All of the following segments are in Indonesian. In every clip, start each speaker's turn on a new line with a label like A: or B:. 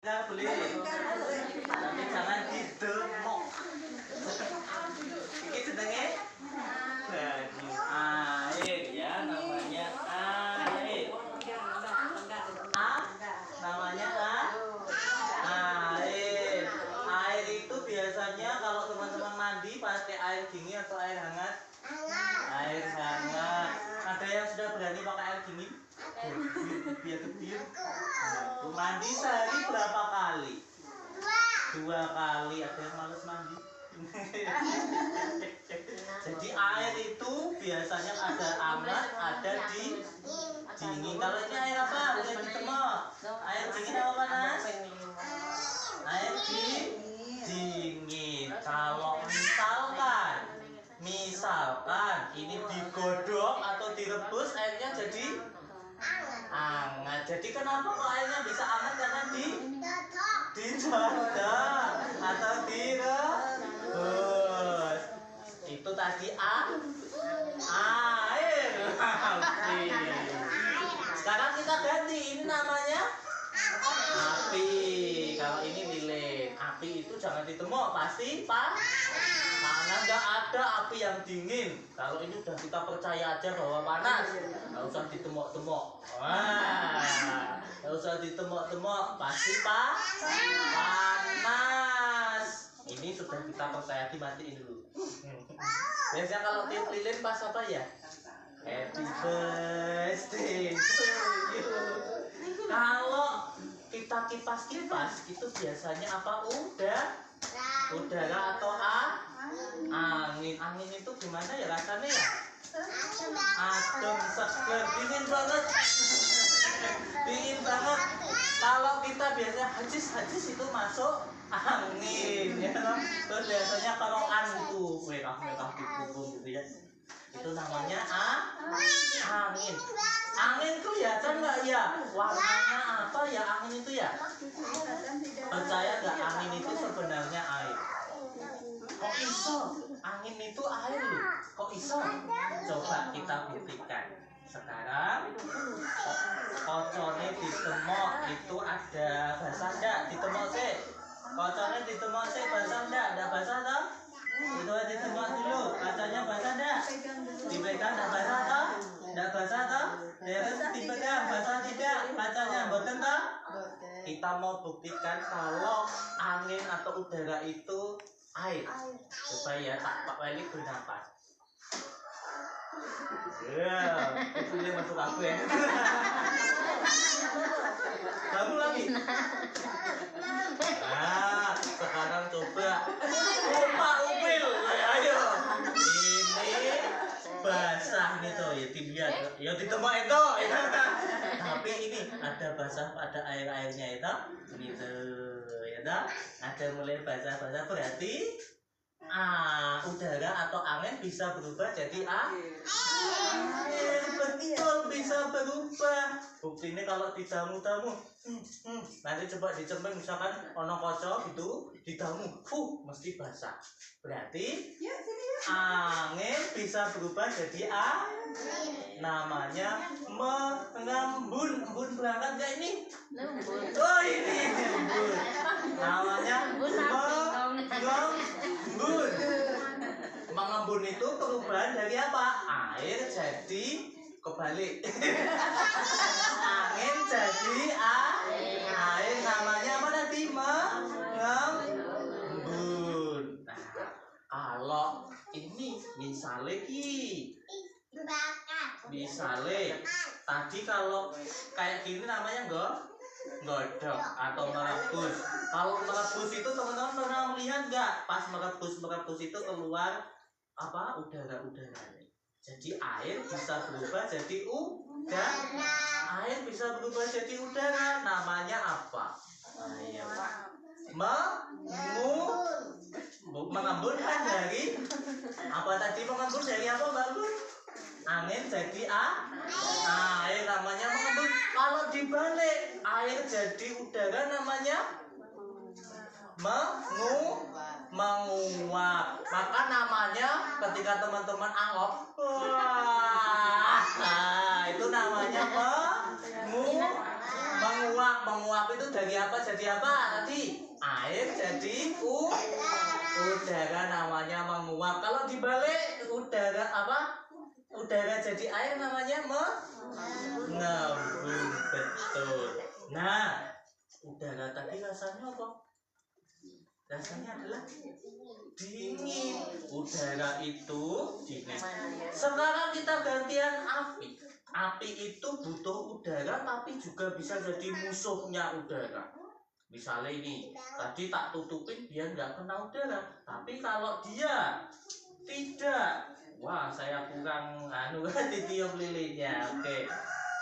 A: Nggak boleh, tapi jangan didemok. Ini sedangnya banyu air ya, namanya air. Namanya air. Air itu biasanya kalau teman-teman mandi pakai air dingin atau air hangat? Air hangat. Ada yang sudah berani pakai air dingin? Biar mandi sehari berapa kali? 2 kali. Ada yang males mandi? Jadi air itu biasanya ada hangat, ada dingin. Kalau ini air apa? Boleh ditemok. Air dingin apa panas? Air dingin. Kalau misalkan ini digodok atau direbus, airnya jadi hangat. Jadi kenapa kok airnya bisa hangat? Karena didodok atau direbus. Itu tadi air. Sekarang kita ganti. Ini namanya api. Kalau ini lilin. Api itu jangan ditemok, pasti karena nggak ada api yang dingin. Kalau ini udah kita percaya aja bahwa panas, nggak usah ditemok-temok. Nggak usah ditemok-temok, pasti panas. Ini sudah kita percaya, dimatiin dulu. Biasanya kalau tiup lilin pas apa ya? Happy birthday to you. Kalau kita kipas-kipas itu biasanya apa? Udara atau angin. Angin itu gimana ya rasanya ya? Adem, seger, dingin banget. Dingin banget. Kalau kita biasanya hajis itu masuk angin ya. Terus biasanya kalau antu gitu ya. Itu namanya angin. Angin tuh ya kan nggak ya? Warnanya apa ya angin itu ya? Percaya nggak angin itu sebenarnya air? Kok iso? Angin itu air loh. Kok iso? Coba kita buktikan. Sekarang kocornya ditemok itu ada basah enggak? Ditemok sih. Kocornya ditemok sih, basah enggak? Ada basah toh? Itu ditemok dulu. Kacanya basah enggak? Dipegang enggak basah toh? Enggak basah toh? Terus dipegang basah tidak? Kacanya boten toh? Kita mau buktikan kalau angin atau udara itu air. Supaya Pak Wali bernafas. Ya, itu dia masuk aku ya. Kamu lagi. Nah, sekarang coba Pak Upil. Ayo. Ini basah nih toh ya, dilihat. Ya ditemok itu. Tapi ini ada basah, ada air-airnya itu. Gitu. Ya toh? Ada mulai basah-basah berarti udara atau angin bisa berubah jadi air. Betul, bisa berubah. Bukti ini kalau dijamu-tamu, nanti coba dicemplung misalkan ono kocok gitu dijamu, mesti basah. Berarti angin bisa berubah jadi air. Namanya mengembun. Embun berangkat nggak ini? Oh ini embun. Namanya mengembun. Mengembun itu perubahan dari apa? Air jadi kebalik. Angin jadi air. Namanya apa tadi? Mengembun. Nah, kalau ini misalnya tadi kalau kayak gini namanya godok atau merebus. Kalau merebus itu teman-teman pernah melihat nggak? Pas merebus itu keluar apa? Udara-udara. Jadi air bisa berubah jadi udara. Air bisa berubah jadi udara. Namanya apa? Ayo. Mengembun kan dari apa tadi? Mengembun dari apa, Mbak Bun? Angin jadi air, namanya mengembun. Kalau dibalik air jadi udara namanya menguap. Maka namanya ketika teman-teman anggap itu namanya menguap. menguap itu dari apa jadi apa tadi? Air jadi udara, namanya menguap. Kalau dibalik udara apa? Udara jadi air namanya mengembun. Betul. Nah, udara tadi rasanya apa? Rasanya adalah dingin. Udara itu dingin. Sekarang kita gantian api. Api itu butuh udara tapi juga bisa jadi musuhnya udara. Misalnya ini, tadi tak tutupin biar nggak kena udara. Tapi kalau dia tidak, wah saya kurang ditiup lilinnya. Oke.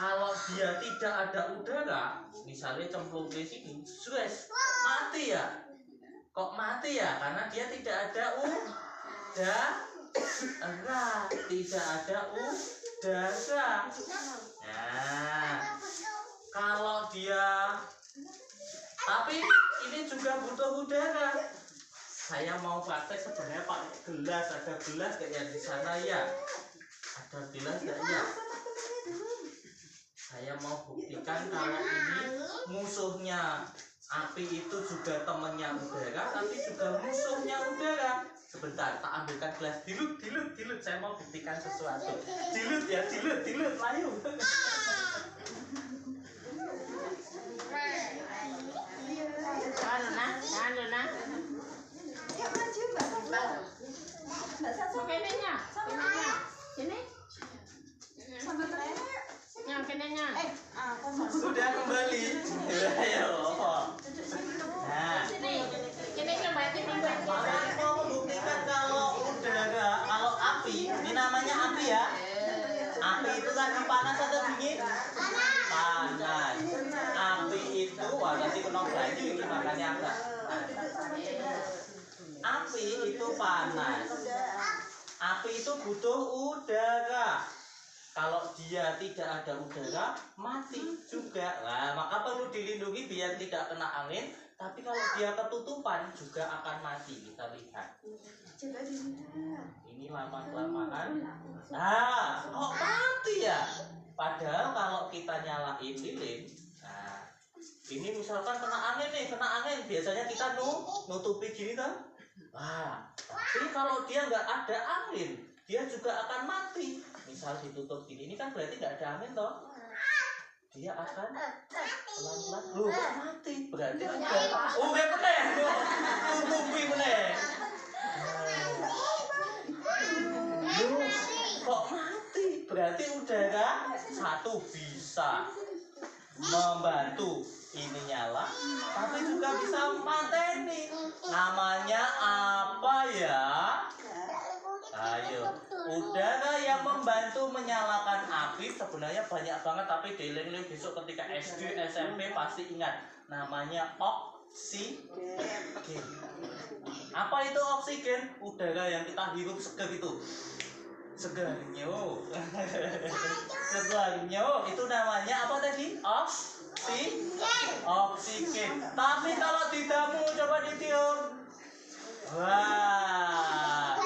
A: Kalau dia tidak ada udara, misalnya cemplung di sini, sues, mati ya. Kok mati ya? Karena dia tidak ada udara. Tidak ada udara. Nah, kalau dia, tapi ini juga butuh udara. Saya mau praktek sebenarnya pakai gelas. Ada gelas kayak di sana ya? Ada gelas nggak ya? Saya mau buktikan kalau ini musuhnya. Api itu juga temannya udara, tapi juga musuhnya udara. Sebentar, tak ambilkan gelas. Dilut. Saya mau buktikan sesuatu. Dilut, layu. Sudah kembali. Ayo. Nah, Mama mau membuktikan kalau udara, kalau api, ini namanya api ya. Api itu tadi panas atau dingin? Panas. Api itu, wah nanti kena baju ini makanya agak. Api itu panas. Api itu butuh udara. Kalau dia tidak ada udara, mati juga. Nah, maka perlu dilindungi biar tidak kena angin. Tapi kalau dia ketutupan juga akan mati. Kita lihat. Ini lama-kelamaan. Nah, kok mati ya? Padahal kalau kita nyalain lilin, nah, ini misalkan kena angin nih, biasanya kita nutupi gini kan? Wah, tapi kalau dia nggak ada angin, dia juga akan mati. Misal ditutup gini, ini kan berarti nggak ada angin toh? Dia akan pelan-pelan, kok mati? Berarti udah, tutupi meneh. Kok mati? Berarti udara satu bisa membantu ini nyala, tapi juga bisa mateni. Namanya apa ya? Ayo, udara yang membantu menyalakan api sebenarnya banyak banget, tapi dieling-eling besok ketika SD, SMP pasti ingat. Namanya oksigen. Apa itu oksigen? Udara yang kita hirup segar itu. Segarnyo. Segarnyo itu namanya apa tadi? Oksigen. Tapi kalau tidak coba ditiup. Wah.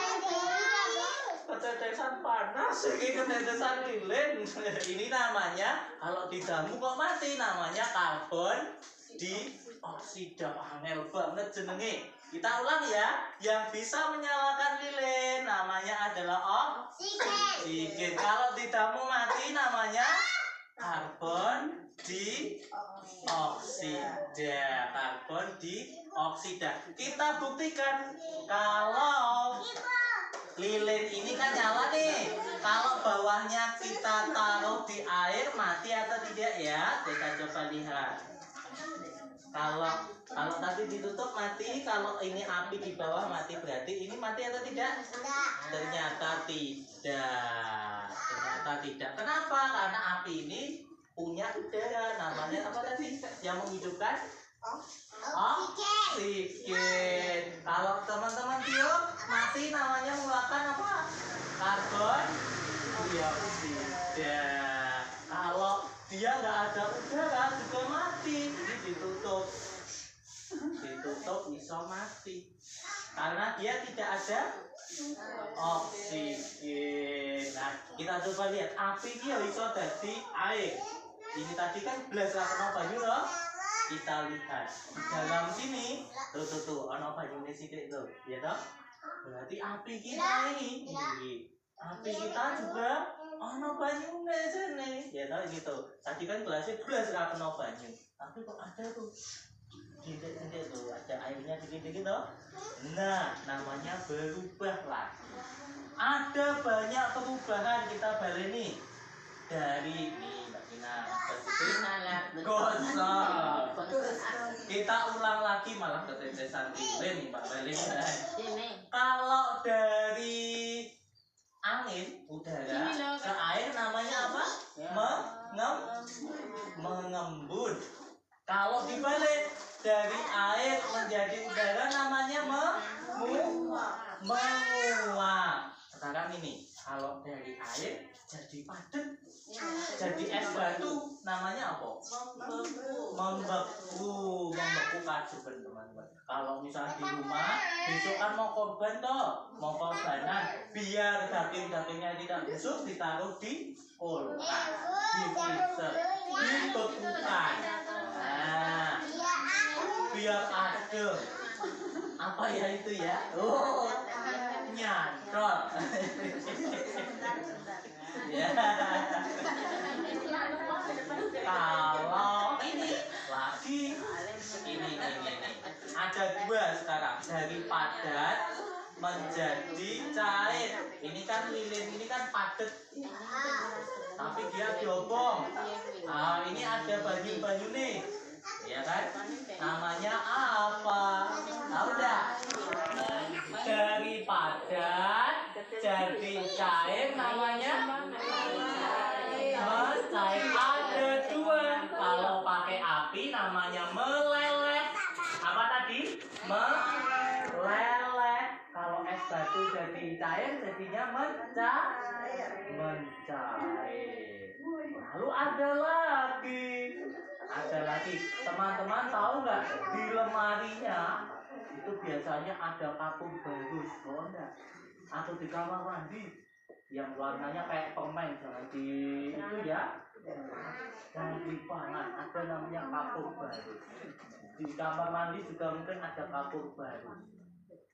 A: Ketetesan panas, ini ketetesan lilin. Ini namanya kalau didamu kok mati, namanya karbon dioksida. Angel banget jenenge. Kita ulang ya. Yang bisa menyalakan lilin namanya adalah oksigen. Kalau didamu mati namanya karbon dioksida. Karbon dioksida. Kita buktikan kalau lilin ini kan nyala nih. Kalau bawahnya kita taruh di air, mati atau tidak ya? Kita coba lihat. Kalau tadi ditutup mati, kalau ini api di bawah mati, berarti ini mati atau tidak? Ternyata tidak. Kenapa? Karena api ini punya udara. Namanya apa tadi? Yang menghidupkan? Oksigen. Kalau teman-teman tiup mati, namanya mengeluarkan apa? Karbon dioksida. Kalau dia nggak ada udara juga mati. Ini ditutup bisa mati karena dia tidak ada oksigen. Nah, kita coba lihat api ini bisa dari air. Ini tadi kan gelas lah kena banyu loh. kita lihat di dalam sini tuh ono banyune sithik tuh ya toh, berarti api kita ini api kita juga ono banyune sini ya toh gitu. Tadi kan gelasnya belas ra kena banyu, tapi kok ada tuh dikit-dikit tuh ada airnya dikit-dikit tuh. Nah namanya berubah lagi. Ada banyak perubahan kita baleni dari nih Mbak Tina gosok. Kita ulang lagi malah ketetesan lilin nih Mbak Baleni. Kalau dari angin udara ke air namanya apa? Mengembun. Kalau dibalik dari air menjadi udara namanya menguap. Sekarang ini kalau dari air jadi padat, jadi es batu namanya apa? Membeku kasuben teman-teman. Kalau misalnya di rumah besok kan mau korban toh, mau korbanan, biar daging-dagingnya tidak busuk ditaruh di kulkas, di freezer, dibekukan. Nah, biar adem. Apa ya itu ya? Oh, nyantol. Ya. Kalau ini lagi ini ada dua sekarang, dari padat menjadi cair. Ini kan lilin ini kan padat, tapi dia diobong. Nah, ini ada banyu nih, ya kan? Namanya apa? Tahu dah? Dari padat jadi cair namanya mencair. Ada dua. Kalau pakai api namanya meleleh. Apa tadi? Meleleh. Kalau es batu jadi cair jadinya mencair. Lalu ada lagi. Teman-teman tahu nggak di lemarinya itu biasanya ada kapur bagus, oh enggak? Atau di kamar mandi yang warnanya kayak permen, jangan di itu ya, jangan dipangan. Ada namanya kapur bagus. Di kamar mandi juga mungkin ada kapur bagus.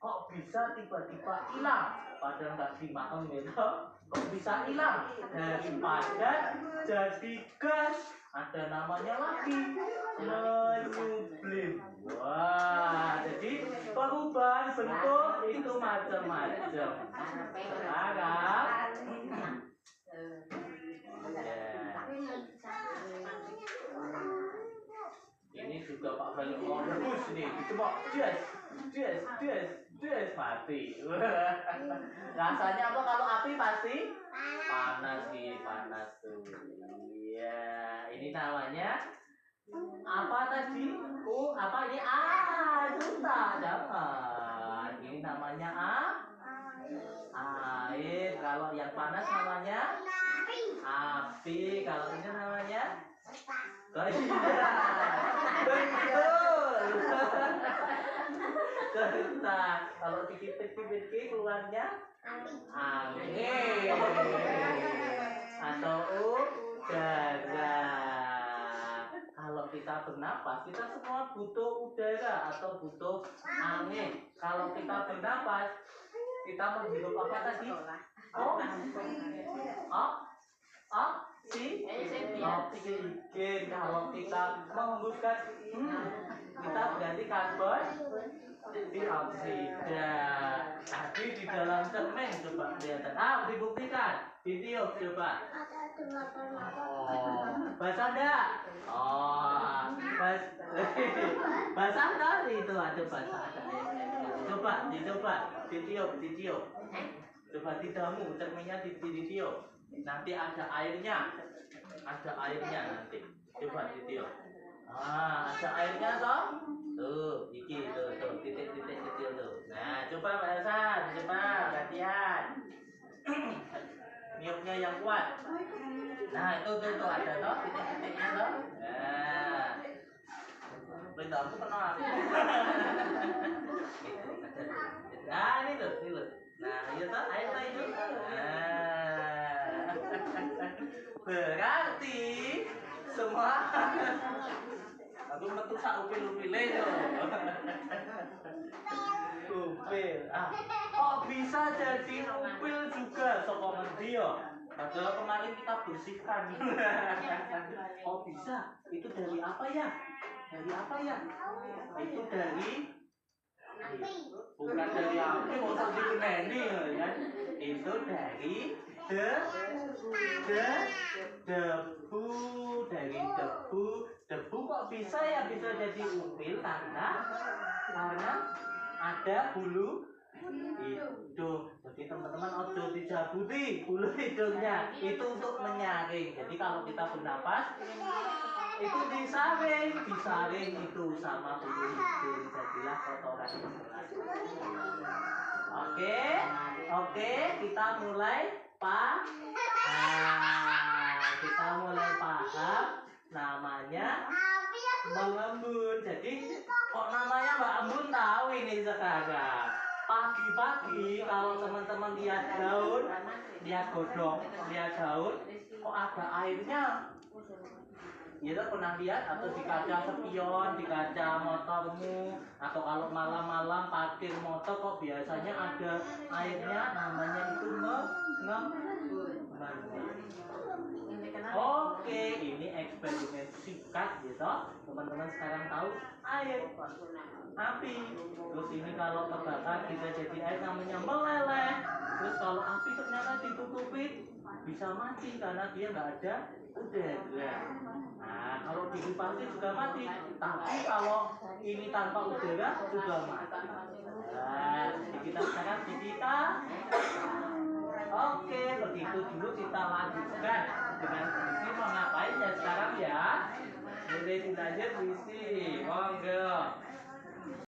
A: Kok bisa tiba-tiba hilang? Padahal nggak dimakan gitu. Kok bisa hilang? Dari padat jadi gas. Ada namanya lagi menyublim. Wah, jadi perubahan bentuk itu macam-macam. Sekarang ini juga Pak Bali bagus nih, ditembak des mati. Rasanya apa kalau api pasti panas tuh. Iya, ini namanya apa tadi? Apa ini? Duta, jangan. Ini namanya air. Kalau yang panas namanya api. Kalau ini namanya betul. Duta. Kalau dikit-dikit keluarnya angin atau udara. Kalau kita bernapas, kita semua butuh udara atau butuh angin. Kalau kita bernapas, kita menghirup apa tadi? Oksigen. Kalau kita menghembuskan, kita berarti karbon dioksida. Tadi di dalam cermin coba kelihatan. Dibuktikan. Video coba. Basah enggak? Basah enggak? Itu ada basah. Coba video. Coba tidakmu cerminnya di video. Nanti ada airnya nanti. Coba video. Ada airnya toh? Tuh, titik-titik kecil tuh. Nah, coba Mbak Elsa, coba latihan. Niupnya yang kuat. Nah, itu ada toh titik-titiknya toh. Nah. Benda aku pernah aku. Nah, ini loh. Nah, iya toh, air toh itu. Nah. Berarti semua Lu metu sak upil-upile yo. Upil. Kok bisa jadi upil juga saka ngendi yo? Padahal kemarin kita bersihkan. Kok bisa? Itu dari apa ya? Dari apa ya? Itu dari bukan dari api, maksud dikeneni ya. Itu dari debu, dari debu. Debu kok bisa ya bisa jadi upil karena ada bulu hidung. Jadi teman-teman ojo dijabuti bulu hidungnya. Itu untuk menyaring. Jadi kalau kita bernapas itu disaring itu sama bulu hidung. Jadilah kotoran yang berat. Oke, kita mulai kita mulai paham namanya mengembun. Jadi kok namanya Mbak Embun tahu ini sekarang. Pagi-pagi kalau teman-teman lihat daun, lihat godong, lihat daun, kok ada airnya? Ya pernah lihat atau di kaca spion, di kaca motormu, atau kalau malam-malam parkir motor kok biasanya ada airnya, namanya itu mengembun. Oke, ini eksperimen singkat gitu. Teman-teman sekarang tahu air, api. Terus ini kalau terbakar bisa jadi air namanya meleleh. Terus kalau api ternyata ditutupin bisa mati karena dia nggak ada udara. Nah, kalau dihipasi juga mati. Tapi kalau ini tanpa udara juga mati. Nah, kita sekarang kita. Oke, begitu dulu kita lanjutkan dengan puisi. Mau ngapain ya sekarang ya? Boleh dilanjut puisi, monggo.